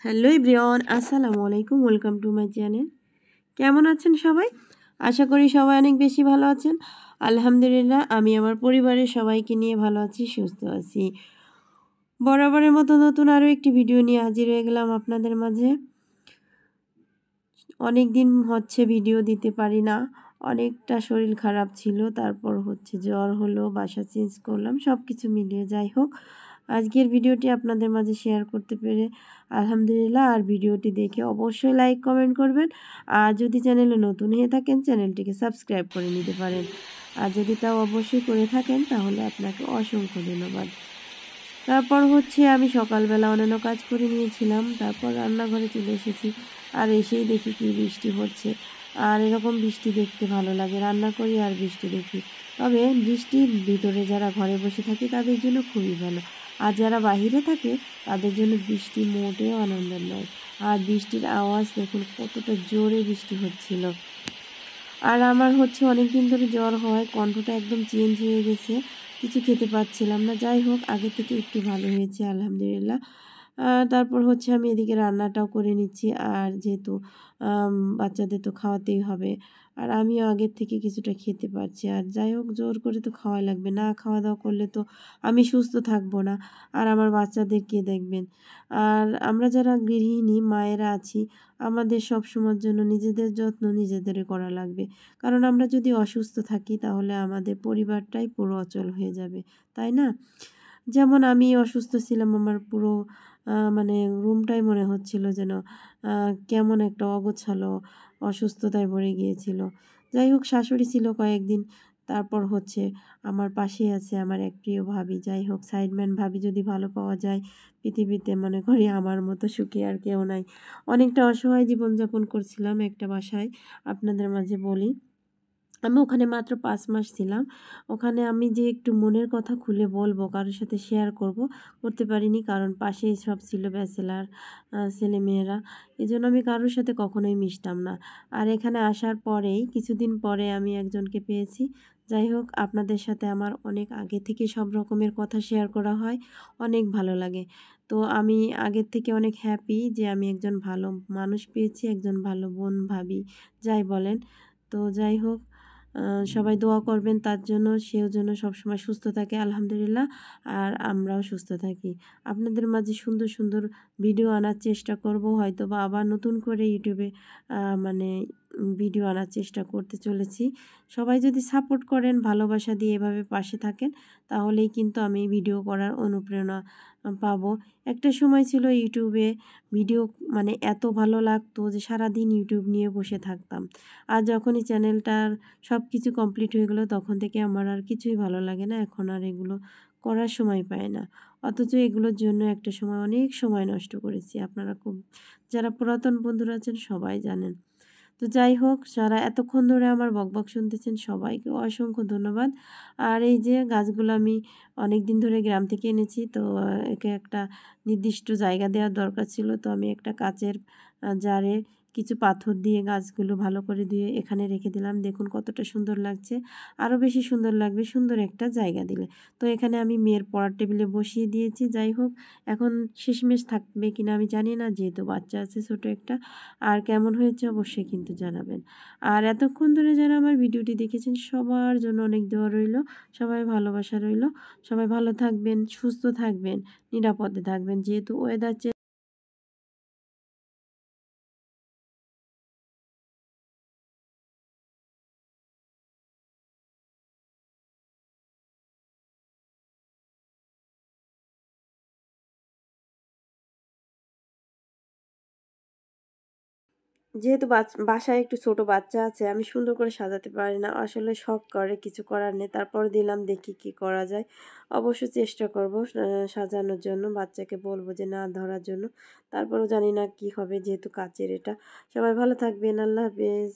Hello everyone, আসসালামু আলাইকুম। Welcome to my channel. কেমন আছেন সবাই? আশা করি সবাই অনেক বেশি ভালো আছেন। আলহামদুলিল্লাহ, আমি আমার পরিবারের সবাইকে নিয়ে ভালো আছি, সুস্থ আছি। বরাবরের মতো নতুন আরও একটি ভিডিও নিয়ে হাজির হয়ে গেলাম আপনাদের মাঝে। অনেক দিন হচ্ছে ভিডিও দিতে পারি না, অনেকটা শরীর খারাপ ছিল, তারপর হচ্ছে জ্বর হলো, বাসা চেঞ্জ করলাম, সব কিছু মিলিয়ে যাই হোক আজকের ভিডিওটি আপনাদের মাঝে শেয়ার করতে পেরে আলহামদুলিল্লাহ। আর ভিডিওটি দেখে অবশ্যই লাইক কমেন্ট করবেন, আর যদি চ্যানেলে নতুন হয়ে থাকেন চ্যানেলটিকে সাবস্ক্রাইব করে নিতে পারেন, আর যদি তাও অবশ্যই করে থাকেন তাহলে আপনাকে অসংখ্য ধন্যবাদ। তারপর হচ্ছে আমি সকালবেলা অন্যান্য কাজ করে নিয়েছিলাম, তারপর রান্নাঘরে চলে এসেছি। আর এসেই দেখি কি বৃষ্টি হচ্ছে, আর এরকম বৃষ্টি দেখতে ভালো লাগে, রান্না করি আর বৃষ্টি দেখি। তবে বৃষ্টির ভিতরে যারা ঘরে বসে থাকে তাদের জন্য খুবই ভালো, আর যারা বাহিরে থাকে তাদের জন্য বৃষ্টি মোটেও আনন্দের নয়। আর বৃষ্টির আওয়াজ দেখুন কতটা জোরে বৃষ্টি হচ্ছিল। আর আমার হচ্ছে অনেক দিন ধরে জ্বর হয়, কণ্ঠটা একদম চেঞ্জ হয়ে গেছে, কিছু খেতে পাচ্ছিলাম না। যাই হোক আগে থেকে একটু ভালো হয়েছে আলহামদুলিল্লাহ। তারপর হচ্ছে আমি এদিকে রান্নাটাও করে নিচ্ছি, আর যেহেতু বাচ্চাদের তো খাওয়াতেই হবে, আর আমিও আগের থেকে কিছুটা খেতে পারছি। আর যাই হোক জোর করে তো খাওয়াই লাগবে, না খাওয়া দাওয়া করলে তো আমি সুস্থ থাকবো না, আর আমার বাচ্চাদের কে দেখবেন। আর আমরা যারা গৃহিণী মায়েরা আছি, আমাদের সব সময়ের জন্য নিজেদের যত্ন নিজেদেরই করা লাগবে, কারণ আমরা যদি অসুস্থ থাকি তাহলে আমাদের পরিবারটাই পুরো অচল হয়ে যাবে, তাই না? যেমন আমি অসুস্থ ছিলাম, আমার পুরো মানে রুমটাই মনে হচ্ছিল যেন কেমন একটা অগোছালো অসুস্থতায় ভরে গিয়েছিল। যাই হোক শাশুড়ি ছিল কয়েকদিন, তারপর হচ্ছে আমার পাশেই আছে আমার এক প্রিয় ভাবি। যাই হোক সাইডম্যান ভাবি যদি ভালো পাওয়া যায় পৃথিবীতে, মনে করি আমার মতো সুখী আর কেউ নাই। অনেকটা অসহায় জীবনযাপন করছিলাম একটা বাসায়, আপনাদের মাঝে বলি। আমি ওখানে মাত্র ৫ মাস ছিলাম। ওখানে আমি যে একটু মনের কথা খুলে বলবো, কারোর সাথে শেয়ার করতে পারিনি, কারণ পাশেই সব ছিল ব্যাচেলার ছেলেমেয়েরা। এজন্য আমি কারোর সাথে কখনোই মিশতাম না। আর এখানে আসার পরেই কিছুদিন পরে আমি একজনকে পেয়েছি। যাই হোক আপনাদের সাথে আমার অনেক আগে থেকে সব রকমের কথা শেয়ার করা হয়, অনেক ভালো লাগে। তো আমি আগের থেকে অনেক হ্যাপি যে আমি একজন ভালো মানুষ পেয়েছি, একজন ভালো বোন ভাবি যাই বলেন। তো যাই হোক সবাই দোয়া করবেন তার জন্য, সেও যেন সবসময় সুস্থ থাকে আলহামদুলিল্লাহ, আর আমরাও সুস্থ থাকি। আপনাদের মাঝে সুন্দর সুন্দর ভিডিও আনার চেষ্টা করব, হয়তো বা আবার নতুন করে ইউটিউবে মানে ভিডিও আনার চেষ্টা করতে চলেছি। সবাই যদি সাপোর্ট করেন, ভালোবাসা দিয়ে এভাবে পাশে থাকেন, তাহলেই কিন্তু আমি ভিডিও করার অনুপ্রেরণা পাবো। একটা সময় ছিল ইউটিউবে ভিডিও মানে এত ভালো লাগতো যে সারাদিন ইউটিউব নিয়ে বসে থাকতাম। আর যখনই চ্যানেলটার সব কিছু কমপ্লিট হয়ে গেলো তখন থেকে আমার আর কিছুই ভালো লাগে না, এখন আর এগুলো করার সময় পাই না। অথচ এগুলোর জন্য একটা সময় অনেক সময় নষ্ট করেছি, আপনারা খুব যারা পুরাতন বন্ধুরা আছেন সবাই জানেন। তো যাই হোক যারা এতক্ষণ ধরে আমার বকবক শুনতেছেন সবাইকে অসংখ্য ধন্যবাদ। আর এই যে গাছগুলো আমি অনেক দিন ধরে গ্রাম থেকে এনেছি, তো একে একটা নির্দিষ্ট জায়গা দেওয়ার দরকার ছিল, তো আমি একটা কাচের জারে কিছু পাথর দিয়ে গাছগুলো ভালো করে দিয়ে এখানে রেখে দিলাম। দেখুন কতটা সুন্দর লাগছে, আরও বেশি সুন্দর লাগবে সুন্দর একটা জায়গা দিলে। তো এখানে আমি মেয়ের পড়ার টেবিলে বসিয়ে দিয়েছি। যাই হোক এখন শেষমেশ থাকবে কিনা আমি জানি না, যেহেতু বাচ্চা আছে ছোট একটা। আর কেমন হয়েছে অবশ্যই কিন্তু জানাবেন। আর এতক্ষণ ধরে যারা আমার ভিডিওটি দেখেছেন সবার জন্য অনেক দোয়া রইল, সবাই ভালোবাসা রইল। সবাই ভালো থাকবেন, সুস্থ থাকবেন, নিরাপদে থাকবেন, যেহেতু ওয়েদার যেহেতু বাসায় একটু ছোট বাচ্চা আছে, আমি সুন্দর করে সাজাতে পারি না, আসলে শখ করে, কিছু করার নেই। তারপর দিলাম দেখি কি করা যায়। অবশ্য চেষ্টা করব সাজানোর জন্য, বাচ্চাকে বলবো যে না ধরার জন্য। তারপরও জানি না কি হবে, যেহেতু কাচের এটা। সবাই ভালো থাকবেন, আল্লাহ হাফেজ।